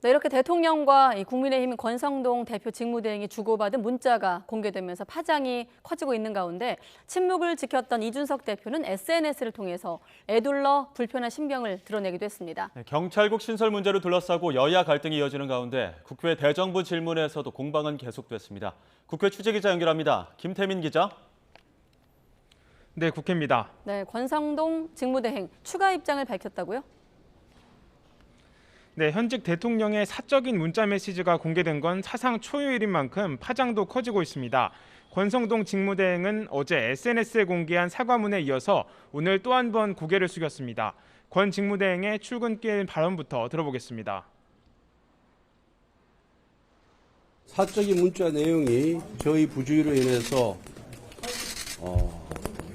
네, 이렇게 대통령과 이 국민의힘 권성동 대표 직무대행이 주고받은 문자가 공개되면서 파장이 커지고 있는 가운데 침묵을 지켰던 이준석 대표는 SNS를 통해서 애둘러 불편한 심경을 드러내기도 했습니다. 네, 경찰국 신설 문제를 둘러싸고 여야 갈등이 이어지는 가운데 국회 대정부 질문에서도 공방은 계속됐습니다. 국회 취재기자 연결합니다. 김태민 기자. 네, 국회입니다. 네, 권성동 직무대행 추가 입장을 밝혔다고요? 네, 현직 대통령의 사적인 문자 메시지가 공개된 건 사상 초유일인 만큼 파장도 커지고 있습니다. 권성동 직무대행은 어제 SNS에 공개한 사과문에 이어서 오늘 또 한 번 고개를 숙였습니다. 권 직무대행의 출근길 발언부터 들어보겠습니다. 사적인 문자 내용이 저희 부주의로 인해서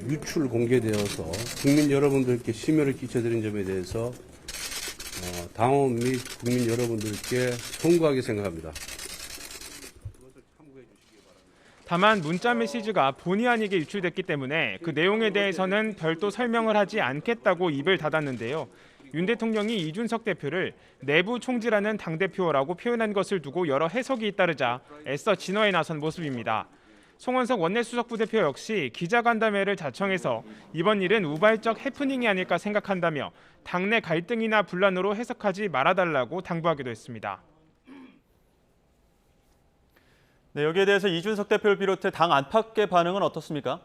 유출 공개되어서 국민 여러분들께 심려를 끼쳐드린 점에 대해서 당원 및 국민 여러분들께 송구하게 생각합니다. 다만 문자 메시지가 본의 아니게 유출됐기 때문에 그 내용에 대해서는 별도 설명을 하지 않겠다고 입을 닫았는데요. 윤 대통령이 이준석 대표를 내부 총질하는 당대표라고 표현한 것을 두고 여러 해석이 잇따르자 애써 진화에 나선 모습입니다. 송원석 원내수석 부대표 역시 기자간담회를 자청해서 이번 일은 우발적 해프닝이 아닐까 생각한다며 당내 갈등이나 분란으로 해석하지 말아달라고 당부하기도 했습니다. 네, 여기에 대해서 이준석 대표를 비롯해 당 안팎의 반응은 어떻습니까?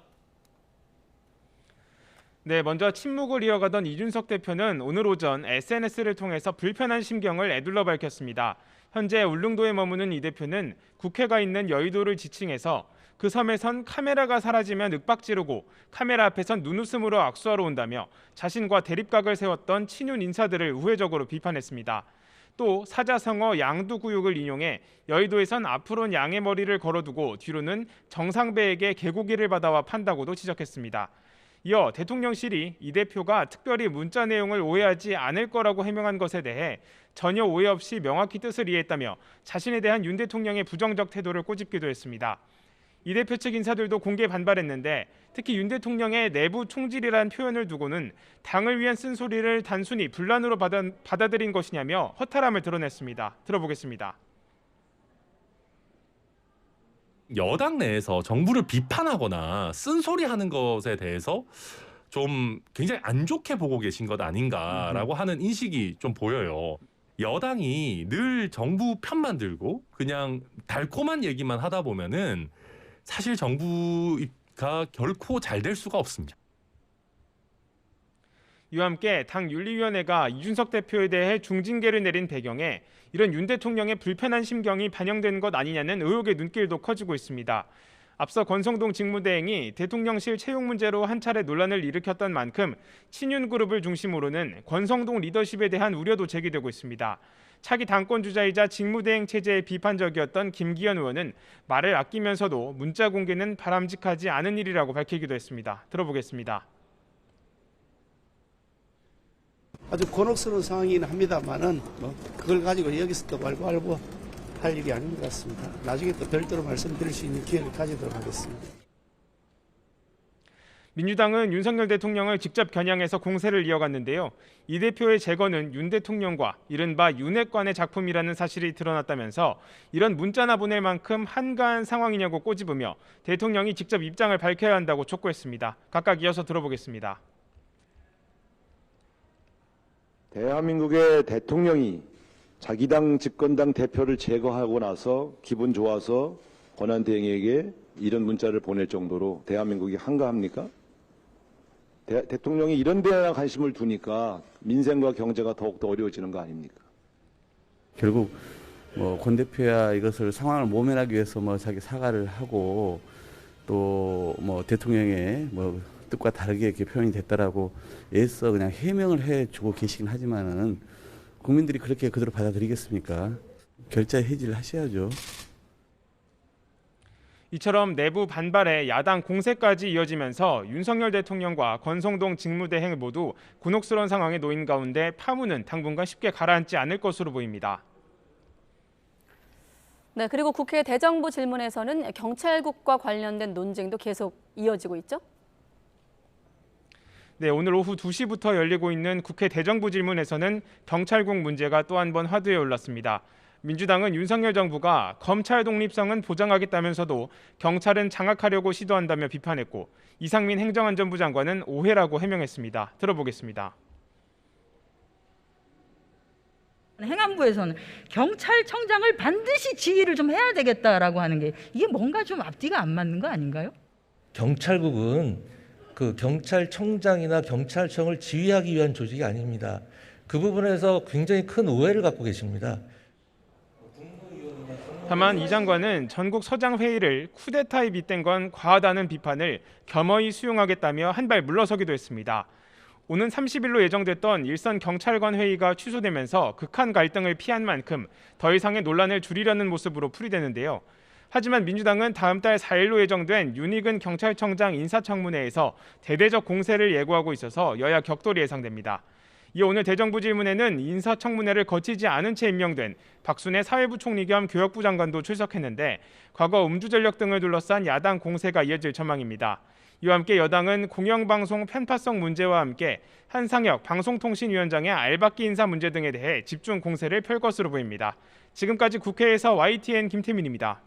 네, 먼저 침묵을 이어가던 이준석 대표는 오늘 오전 SNS를 통해서 불편한 심경을 애둘러 밝혔습니다. 현재 울릉도에 머무는 이 대표는 국회가 있는 여의도를 지칭해서 그 섬에선 카메라가 사라지면 윽박지르고 카메라 앞에선 눈웃음으로 악수하러 온다며 자신과 대립각을 세웠던 친윤 인사들을 우회적으로 비판했습니다. 또 사자성어 양두구육을 인용해 여의도에선 앞으로는 양의 머리를 걸어두고 뒤로는 정상배에게 개고기를 받아와 판다고도 지적했습니다. 이어 대통령실이 이 대표가 특별히 문자 내용을 오해하지 않을 거라고 해명한 것에 대해 전혀 오해 없이 명확히 뜻을 이해했다며 자신에 대한 윤 대통령의 부정적 태도를 꼬집기도 했습니다. 이 대표 측 인사들도 공개 반발했는데 특히 윤 대통령의 내부 총질이라는 표현을 두고는 당을 위한 쓴소리를 단순히 분란으로 받아들인 것이냐며 허탈함을 드러냈습니다. 들어보겠습니다. 여당 내에서 정부를 비판하거나 쓴소리하는 것에 대해서 좀 굉장히 안 좋게 보고 계신 것 아닌가라고 하는 인식이 좀 보여요. 여당이 늘 정부 편만 들고 그냥 달콤한 얘기만 하다 보면은 사실 정부가 결코 잘 될 수가 없습니다. 이와 함께 당 윤리위원회가 이준석 대표에 대해 중징계를 내린 배경에 이런 윤 대통령의 불편한 심경이 반영된 것 아니냐는 의혹의 눈길도 커지고 있습니다. 앞서 권성동 직무대행이 대통령실 채용 문제로 한 차례 논란을 일으켰던 만큼 친윤 그룹을 중심으로는 권성동 리더십에 대한 우려도 제기되고 있습니다. 차기 당권 주자이자 직무대행 체제에 비판적이었던 김기현 의원은 말을 아끼면서도 문자 공개는 바람직하지 않은 일이라고 밝히기도 했습니다. 들어보겠습니다. 아주 곤혹스러운 상황이긴 합니다만은 그걸 가지고 여기서 또 발발부 할 일이 아닌 것 같습니다. 나중에 또 별도로 말씀드릴 수 있는 기회를 가지도록 하겠습니다. 민주당은 윤석열 대통령을 직접 겨냥해서 공세를 이어갔는데요. 이 대표의 제거는 윤 대통령과 이른바 윤핵관의 작품이라는 사실이 드러났다면서 이런 문자나 보낼 만큼 한가한 상황이냐고 꼬집으며 대통령이 직접 입장을 밝혀야 한다고 촉구했습니다. 각각 이어서 들어보겠습니다. 대한민국의 대통령이 자기 당 집권당 대표를 제거하고 나서 기분 좋아서 권한대행에게 이런 문자를 보낼 정도로 대한민국이 한가합니까? 대통령이 이런 데에 관심을 두니까 민생과 경제가 더욱더 어려워지는 거 아닙니까? 결국 권 대표야 이것을 상황을 모면하기 위해서 자기 사과를 하고 또 대통령의 뜻과 다르게 이렇게 표현이 됐다라고 애써 그냥 해명을 해주고 계시긴 하지만은 국민들이 그렇게 그대로 받아들이겠습니까? 결자 해지를 하셔야죠. 이처럼 내부 반발에 야당 공세까지 이어지면서 윤석열 대통령과 권성동 직무대행 모두 곤혹스러운 상황에 놓인 가운데 파문은 당분간 쉽게 가라앉지 않을 것으로 보입니다. 네, 그리고 국회 대정부 질문에서는 경찰국과 관련된 논쟁도 계속 이어지고 있죠? 네, 오늘 오후 2시부터 열리고 있는 국회 대정부 질문에서는 경찰국 문제가 또 한 번 화두에 올랐습니다. 민주당은 윤석열 정부가 검찰 독립성은 보장하겠다면서도 경찰은 장악하려고 시도한다며 비판했고, 이상민 행정안전부 장관은 오해라고 해명했습니다. 들어보겠습니다. 행안부에서는 경찰청장을 반드시 지휘를 좀 해야 되겠다라고 하는 게 이게 뭔가 좀 앞뒤가 안 맞는 거 아닌가요? 경찰국은 그 경찰청장이나 경찰청을 지휘하기 위한 조직이 아닙니다. 그 부분에서 굉장히 큰 오해를 갖고 계십니다. 다만 이 장관은 전국 서장 회의를 쿠데타에 빗댄 건 과하다는 비판을 겸허히 수용하겠다며 한 발 물러서기도 했습니다. 오는 30일로 예정됐던 일선 경찰관 회의가 취소되면서 극한 갈등을 피한 만큼 더 이상의 논란을 줄이려는 모습으로 풀이되는데요. 하지만 민주당은 다음 달 4일로 예정된 윤익은 경찰청장 인사청문회에서 대대적 공세를 예고하고 있어서 여야 격돌이 예상됩니다. 이 오늘 대정부 질문에는 인사청문회를 거치지 않은 채 임명된 박순애 사회부 총리 겸 교육부 장관도 출석했는데 과거 음주전력 등을 둘러싼 야당 공세가 이어질 전망입니다. 이와 함께 여당은 공영방송 편파성 문제와 함께 한상혁 방송통신위원장의 알박기 인사 문제 등에 대해 집중 공세를 펼 것으로 보입니다. 지금까지 국회에서 YTN 김태민입니다.